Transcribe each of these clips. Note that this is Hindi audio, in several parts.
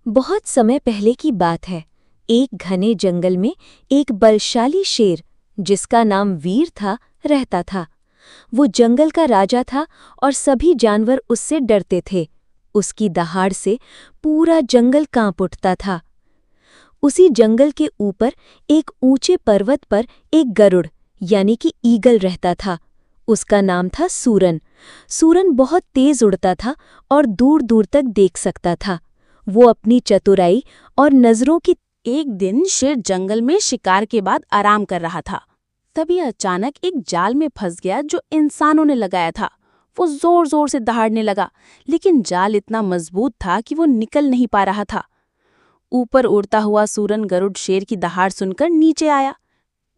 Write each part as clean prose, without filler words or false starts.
बहुत समय पहले की बात है। एक घने जंगल में एक बलशाली शेर, जिसका नाम वीर था, रहता था। वो जंगल का राजा था और सभी जानवर उससे डरते थे। उसकी दहाड़ से पूरा जंगल कांप उठता था। उसी जंगल के ऊपर एक ऊंचे पर्वत पर एक गरुड़ यानी कि ईगल रहता था। उसका नाम था सूरन। सूरन बहुत तेज उड़ता था और दूर दूर तक देख सकता था। वो अपनी चतुराई और नजरों की एक दिन शेर जंगल में शिकार के बाद आराम कर रहा था। तभी अचानक एक जाल में फंस गया जो इंसानों ने लगाया था। वो जोर जोर से दहाड़ने लगा, लेकिन जाल इतना मजबूत था कि वो निकल नहीं पा रहा था। ऊपर उड़ता हुआ सूरन गरुड़ शेर की दहाड़ सुनकर नीचे आया।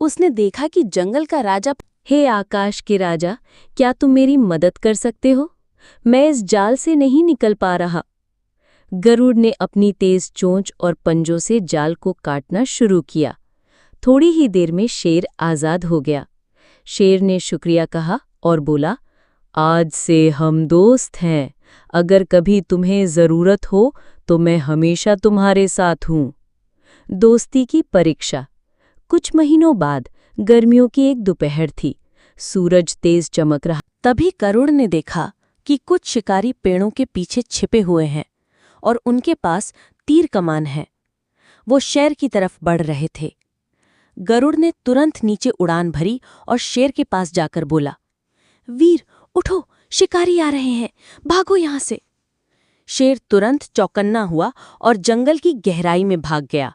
उसने देखा कि जंगल का राजा हे आकाश के राजा, क्या तुम मेरी मदद कर सकते हो? मैं इस जाल से नहीं निकल पा रहा। गरुड़ ने अपनी तेज चोंच और पंजों से जाल को काटना शुरू किया। थोड़ी ही देर में शेर आजाद हो गया। शेर ने शुक्रिया कहा और बोला, आज से हम दोस्त हैं। अगर कभी तुम्हें जरूरत हो तो मैं हमेशा तुम्हारे साथ हूँ। दोस्ती की परीक्षा। कुछ महीनों बाद गर्मियों की एक दोपहर थी। सूरज तेज चमक रहा। तभी गरुड़ ने देखा कि कुछ शिकारी पेड़ों के पीछे छिपे हुए हैं और उनके पास तीर कमान है। वो शेर की तरफ बढ़ रहे थे। गरुड़ ने तुरंत नीचे उड़ान भरी और शेर के पास जाकर बोला, वीर उठो, शिकारी आ रहे हैं, भागो यहाँ से। शेर तुरंत चौकन्ना हुआ और जंगल की गहराई में भाग गया।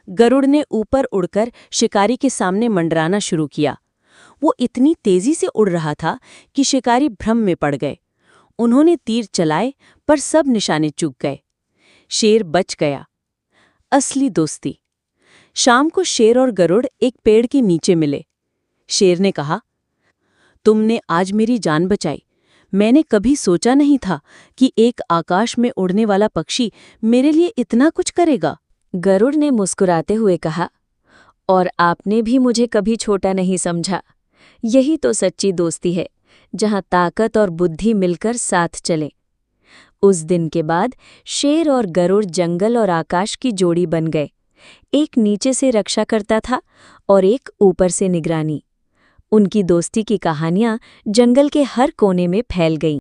गरुड़ ने ऊपर उड़कर शिकारी के सामने मंडराना शुरू किया। वो इतनी तेजी से उड़ रहा था कि शिकारी भ्रम में पड़ गए। उन्होंने तीर चलाए पर सब निशाने चूक गए। शेर बच गया। असली दोस्ती। शाम को शेर और गरुड़ एक पेड़ के नीचे मिले। शेर ने कहा, तुमने आज मेरी जान बचाई। मैंने कभी सोचा नहीं था कि एक आकाश में उड़ने वाला पक्षी मेरे लिए इतना कुछ करेगा। गरुड़ ने मुस्कुराते हुए कहा, और आपने भी मुझे कभी छोटा नहीं समझा। यही तो सच्ची दोस्ती है, जहां ताकत और बुद्धि मिलकर साथ चले। उस दिन के बाद शेर और गरुड़ जंगल और आकाश की जोड़ी बन गए। एक नीचे से रक्षा करता था और एक ऊपर से निगरानी। उनकी दोस्ती की कहानियां जंगल के हर कोने में फैल गईं।